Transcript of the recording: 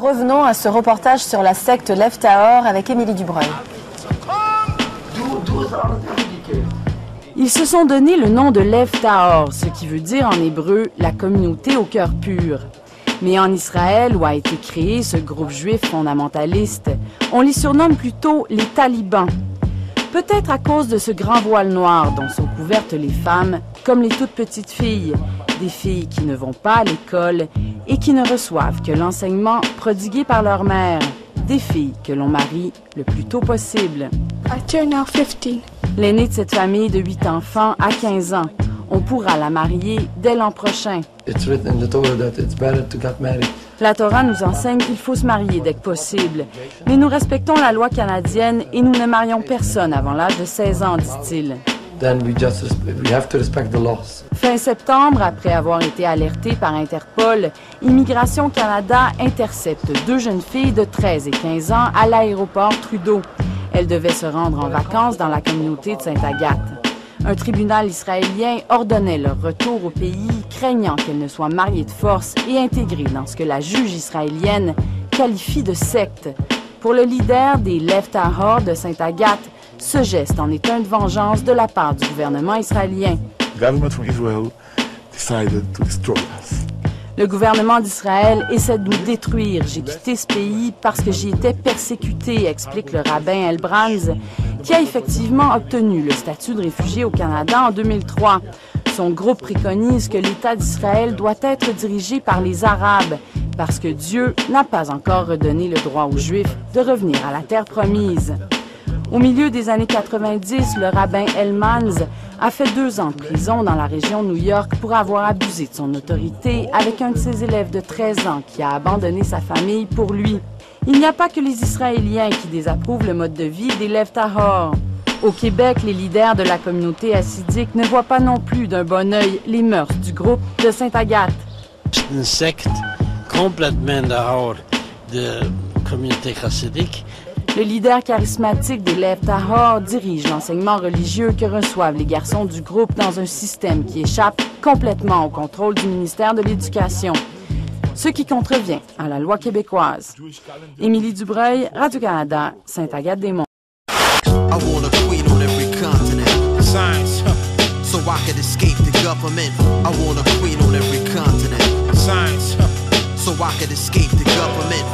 Revenons à ce reportage sur la secte Lev Tahor avec Émilie Dubreuil. Ils se sont donné le nom de Lev Tahor, ce qui veut dire en hébreu « la communauté au cœur pur ». Mais en Israël, où a été créé ce groupe juif fondamentaliste, on les surnomme plutôt les talibans. Peut-être à cause de ce grand voile noir dont sont couvertes les femmes, comme les toutes petites filles, des filles qui ne vont pas à l'école et qui ne reçoivent que l'enseignement prodigué par leur mère, des filles que l'on marie le plus tôt possible. I turn now 15. L'aînée de cette famille de 8 enfants a 15 ans. On pourra la marier dès l'an prochain. La Torah nous enseigne qu'il faut se marier dès que possible. Mais nous respectons la loi canadienne et nous ne marions personne avant l'âge de 16 ans, dit-il. Fin septembre, après avoir été alerté par Interpol, Immigration Canada intercepte 2 jeunes filles de 13 et 15 ans à l'aéroport Trudeau. Elles devaient se rendre en vacances dans la communauté de Sainte-Agathe. Un tribunal israélien ordonnait leur retour au pays, craignant qu'elles ne soient mariées de force et intégrées dans ce que la juge israélienne qualifie de secte. Pour le leader des Lev Tahor de Sainte-Agathe, ce geste en est un de vengeance de la part du gouvernement israélien. Le gouvernement d'Israël essaie de nous détruire. J'ai quitté ce pays parce que j'y étais persécuté, explique le rabbin Elbranz, qui a effectivement obtenu le statut de réfugié au Canada en 2003. Son groupe préconise que l'État d'Israël doit être dirigé par les Arabes, parce que Dieu n'a pas encore redonné le droit aux Juifs de revenir à la terre promise. Au milieu des années 90, le rabbin Elmans a fait 2 ans de prison dans la région New York pour avoir abusé de son autorité avec un de ses élèves de 13 ans qui a abandonné sa famille pour lui. Il n'y a pas que les Israéliens qui désapprouvent le mode de vie des Lev Tahor. Au Québec, les leaders de la communauté hassidique ne voient pas non plus d'un bon œil les mœurs du groupe de Sainte-Agathe. Une secte complètement dehors de la communauté chassidique. Le leader charismatique des Lev Tahor dirige l'enseignement religieux que reçoivent les garçons du groupe dans un système qui échappe complètement au contrôle du ministère de l'Éducation, ce qui contrevient à la loi québécoise. Émilie Dubreuil, Radio-Canada, Sainte-Agathe-des-Monts. So I could escape the government.